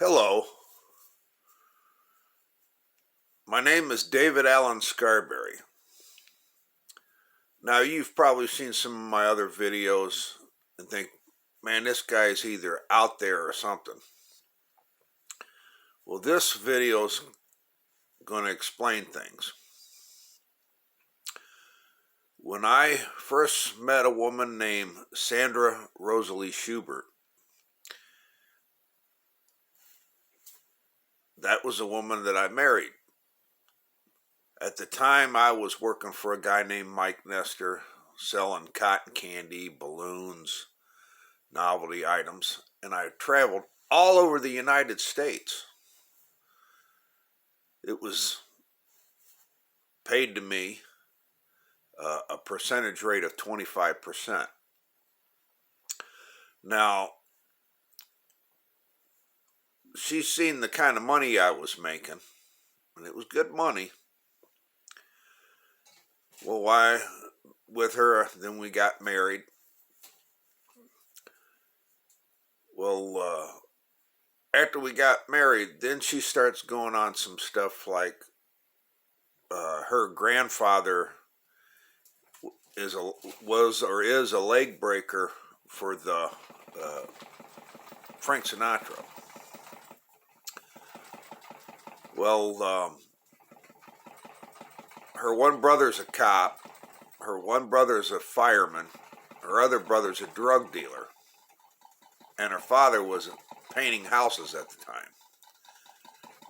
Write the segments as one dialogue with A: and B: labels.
A: Hello, my name is David Allen Scarberry. Now, you've probably seen some of my other videos and think, man, this guy's either out there or something. Well, this video's going to explain things. When I first met a woman named Sandra Rosalie Schubert, that was a woman that I married. At the time, I was working for a guy named Mike Nestor, selling cotton candy, balloons, novelty items, and I traveled all over the United States. It was paid to me a percentage rate of 25%. Now, she's seen the kind of money I was making, and it was good money. Well, why with her, then we got married. Well, after we got married, then she starts going on some stuff like her grandfather was a leg breaker for the Frank Sinatra. Well, her one brother's a cop, her one brother's a fireman, her other brother's a drug dealer, and her father was painting houses at the time.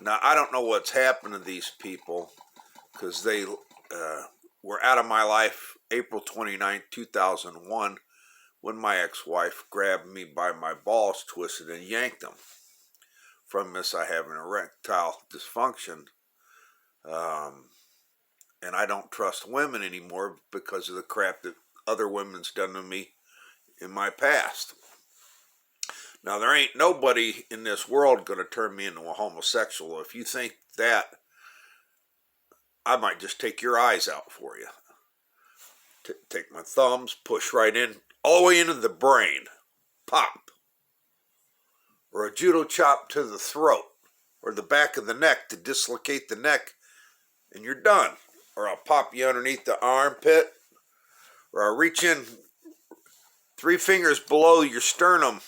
A: Now, I don't know what's happened to these people, because they were out of my life April 29, 2001, when my ex-wife grabbed me by my balls, twisted, and yanked them. From this, I have an erectile dysfunction, and I don't trust women anymore because of the crap that other women's done to me in my past. Now, there ain't nobody in this world going to turn me into a homosexual. If you think that, I might just take your eyes out for you. Take my thumbs, push right in, all the way into the brain. Pop. Or a judo chop to the throat, or the back of the neck to dislocate the neck, and you're done. Or I'll pop you underneath the armpit, or I'll reach in 3 fingers below your sternum.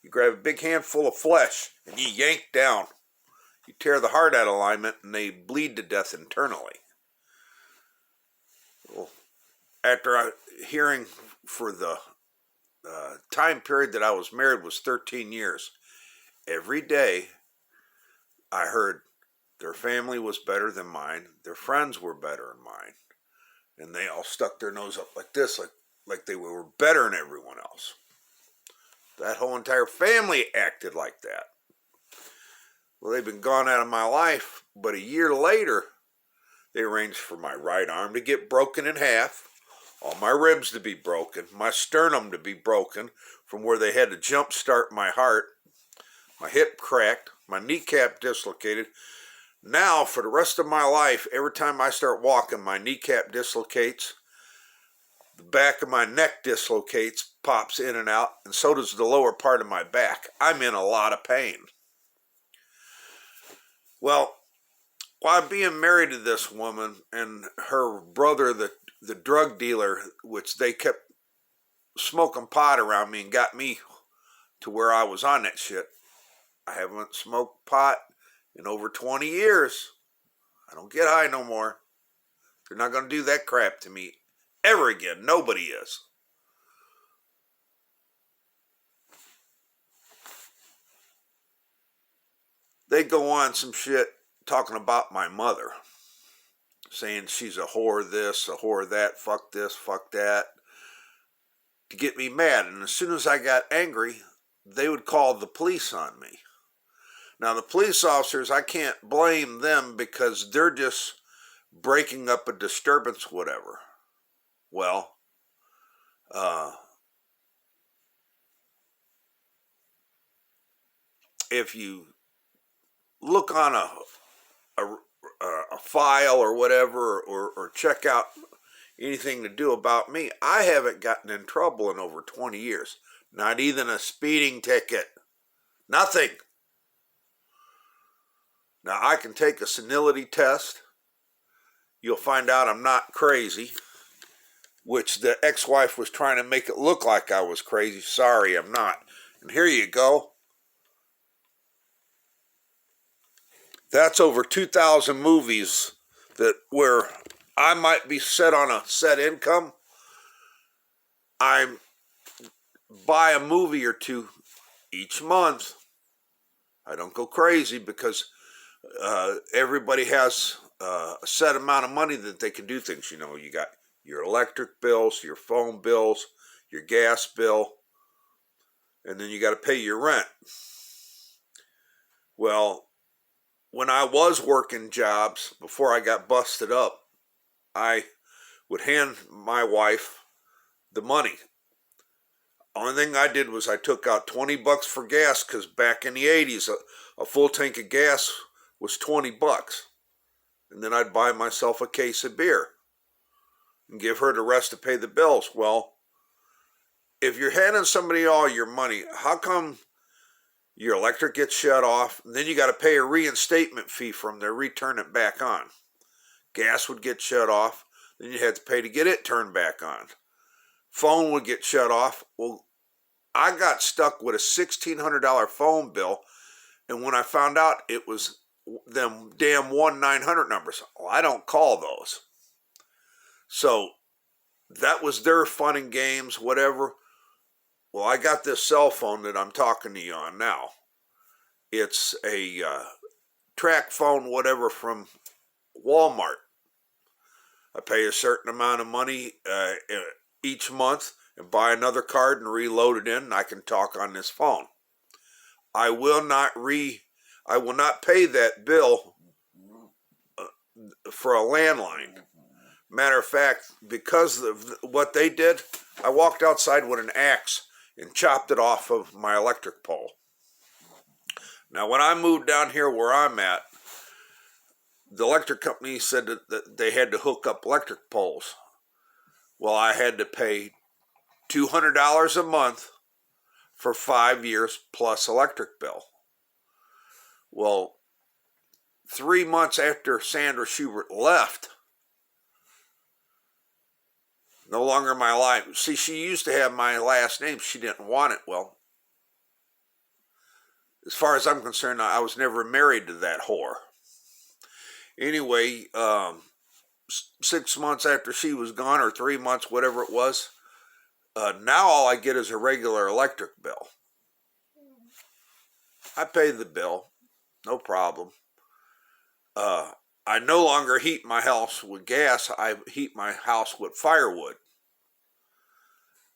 A: You grab a big handful of flesh, and you yank down. You tear the heart out of alignment, and they bleed to death internally. Well, after hearing for the time period that I was married was 13 years, every day I heard their family was better than mine, their friends were better than mine, and they all stuck their nose up like this, like they were better than everyone else. That whole entire family acted like that. Well, they've been gone out of my life, but a year later, they arranged for my right arm to get broken in half, all my ribs to be broken, my sternum to be broken from where they had to jump start my heart, my hip cracked, my kneecap dislocated. Now, for the rest of my life, every time I start walking, my kneecap dislocates, the back of my neck dislocates, pops in and out, and so does the lower part of my back. I'm in a lot of pain. Well, while being married to this woman and her brother, the drug dealer, which they kept smoking pot around me and got me to where I was on that shit, I haven't smoked pot in over 20 years. I don't get high no more. They're not going to do that crap to me ever again. Nobody is. They go on some shit talking about my mother, saying she's a whore this, a whore that, fuck this, fuck that, to get me mad. And as soon as I got angry, they would call the police on me. Now, the police officers, I can't blame them because they're just breaking up a disturbance, whatever. Well, if you look on a file or whatever, or check out anything to do about me, I haven't gotten in trouble in over 20 years. Not even a speeding ticket. Nothing. Now, I can take a senility test. You'll find out I'm not crazy, which the ex-wife was trying to make it look like I was crazy. Sorry, I'm not. And here you go. That's over 2,000 movies that where I might be set on a set income. I buy a movie or two each month. I don't go crazy because everybody has a set amount of money that they can do things. You know, you got your electric bills, your phone bills, your gas bill, and then you got to pay your rent. Well, when I was working jobs before I got busted up, I would hand my wife the money. Only thing I did was I took out $20 for gas, because back in the 80s, a full tank of gas was $20. And then I'd buy myself a case of beer and give her the rest to pay the bills. Well, if you're handing somebody all your money, how come your electric gets shut off, and then you got to pay a reinstatement fee from there, return it back on? Gas would get shut off, then you had to pay to get it turned back on. Phone would get shut off. Well, I got stuck with a $1,600 phone bill, and when I found out it was them damn 1-900 numbers, well, I don't call those. So that was their fun and games, whatever. Well, I got this cell phone that I'm talking to you on now. It's a track phone, whatever, from Walmart. I pay a certain amount of money each month and buy another card and reload it in, and I can talk on this phone. I will not pay that bill for a landline. Matter of fact, because of what they did, I walked outside with an axe and chopped it off of my electric pole. Now, when I moved down here where I'm at, the electric company said that they had to hook up electric poles. Well, I had to pay $200 a month for 5 years plus electric bill. Well, 3 months after Sandra Schubert left, no longer my life. See, she used to have my last name. She didn't want it. Well, as far as I'm concerned, I was never married to that whore. Anyway, 6 months after she was gone, or 3 months, whatever it was, now all I get is a regular electric bill. I pay the bill, no problem. I no longer heat my house with gas. I heat my house with firewood.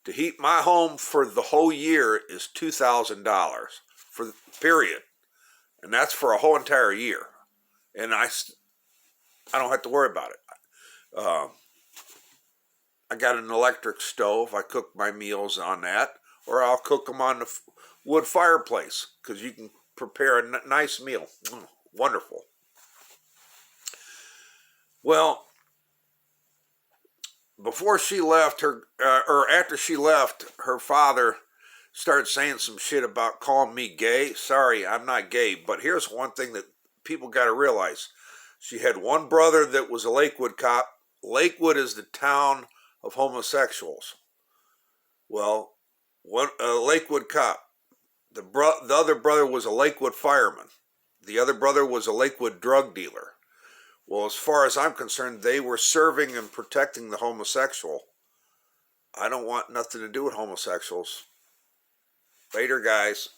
A: To heat my home for the whole year is $2,000 for period, and that's for a whole entire year. And I don't have to worry about it. I got an electric stove. I cook my meals on that, or I'll cook them on the wood fireplace, because you can prepare a nice meal. Wonderful. Well, before she left, or after she left, her father started saying some shit about calling me gay. Sorry, I'm not gay, but here's one thing that people got to realize. She had one brother that was a Lakewood cop. Lakewood is the town of homosexuals. Well, a Lakewood cop. The other brother was a Lakewood fireman. The other brother was a Lakewood drug dealer. Well, as far as I'm concerned, they were serving and protecting the homosexual. I don't want nothing to do with homosexuals. Later, guys.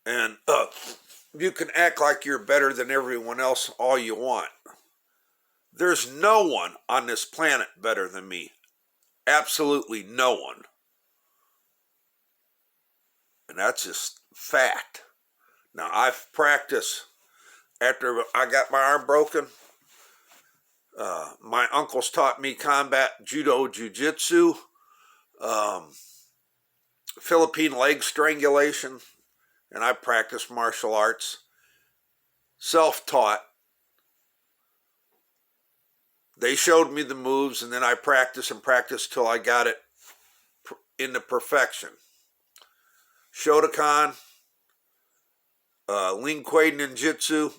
A: And you can act like you're better than everyone else all you want. There's no one on this planet better than me. Absolutely no one. And that's just fact. Now, I've practiced. After I got my arm broken, my uncles taught me combat judo, jiu-jitsu, Philippine leg strangulation, and I practiced martial arts. Self-taught. They showed me the moves, and then I practiced and practiced till I got it into perfection. Shotokan, Lin Kuei Ninjutsu,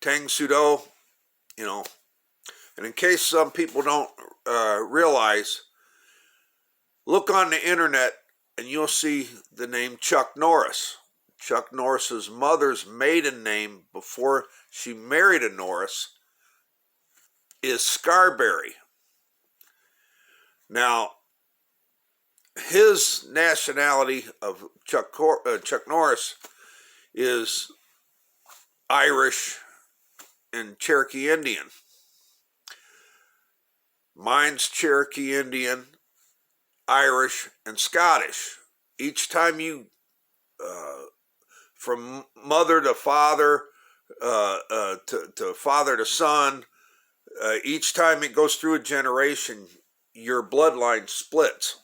A: Tang Soo Do, you know. And in case some people don't realize, look on the internet and you'll see the name Chuck Norris. Chuck Norris's mother's maiden name before she married a Norris is Scarberry. Now, his nationality of Chuck Norris is Irish and Cherokee Indian. Mine's Cherokee Indian, Irish, and Scottish. Each time you, from mother to father, to father to son, each time it goes through a generation, your bloodline splits.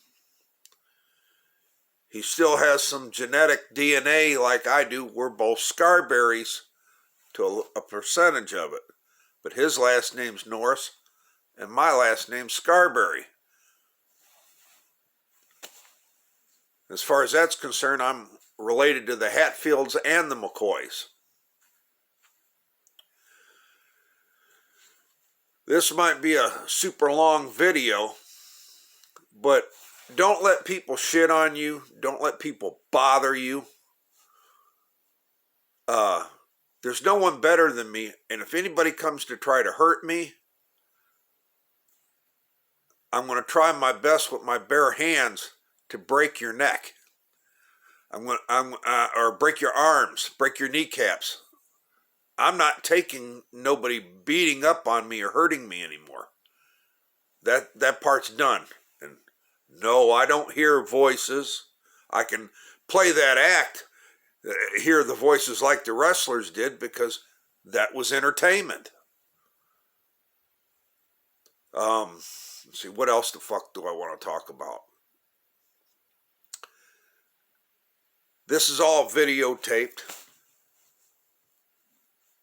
A: He still has some genetic DNA like I do. We're both Scarberries to a percentage of it. But his last name's Norris, and my last name's Scarberry. As far as that's concerned, I'm related to the Hatfields and the McCoys. This might be a super long video, but don't let people shit on you. Don't let people bother you. There's no one better than me, and if anybody comes to try to hurt me, I'm going to try my best with my bare hands to break your neck. Or break your arms, break your kneecaps. I'm not taking nobody beating up on me or hurting me anymore. That part's done. And no, I don't hear voices. I can play that act, hear the voices like the wrestlers did, because that was entertainment. Let's see, what else the fuck do I want to talk about? This is all videotaped.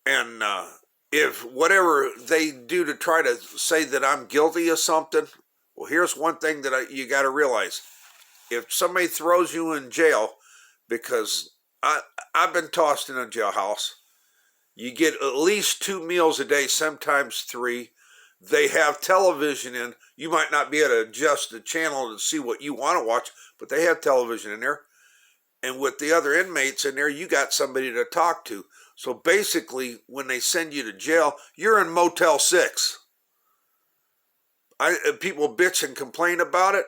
A: And if whatever they do to try to say that I'm guilty of something, well, here's one thing that you got to realize. If somebody throws you in jail, because I've been tossed in a jailhouse, you get at least 2 meals a day, sometimes 3. They have television in. You might not be able to adjust the channel to see what you want to watch, but they have television in there. And with the other inmates in there, you got somebody to talk to. So basically, when they send you to jail, you're in Motel 6. People bitch and complain about it.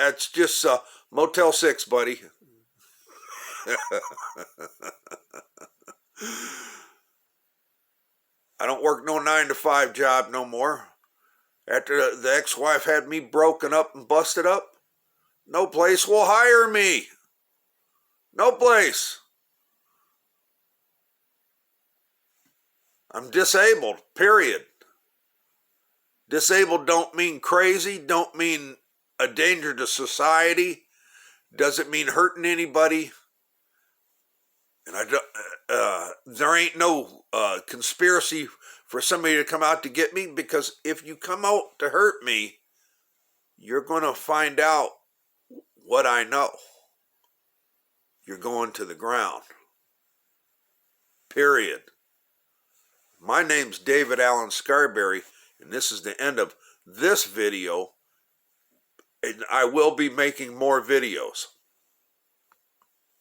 A: That's just Motel 6, buddy. I don't work no 9-to-5 job no more. After the ex-wife had me broken up and busted up, no place will hire me. No place. I'm disabled, period. Disabled don't mean crazy, don't mean a danger to society, doesn't mean hurting anybody. And there ain't no conspiracy for somebody to come out to get me, because if you come out to hurt me, you're going to find out what I know. You're going to the ground. Period. My name's David Allen Scarberry, and this is the end of this video. And I will be making more videos.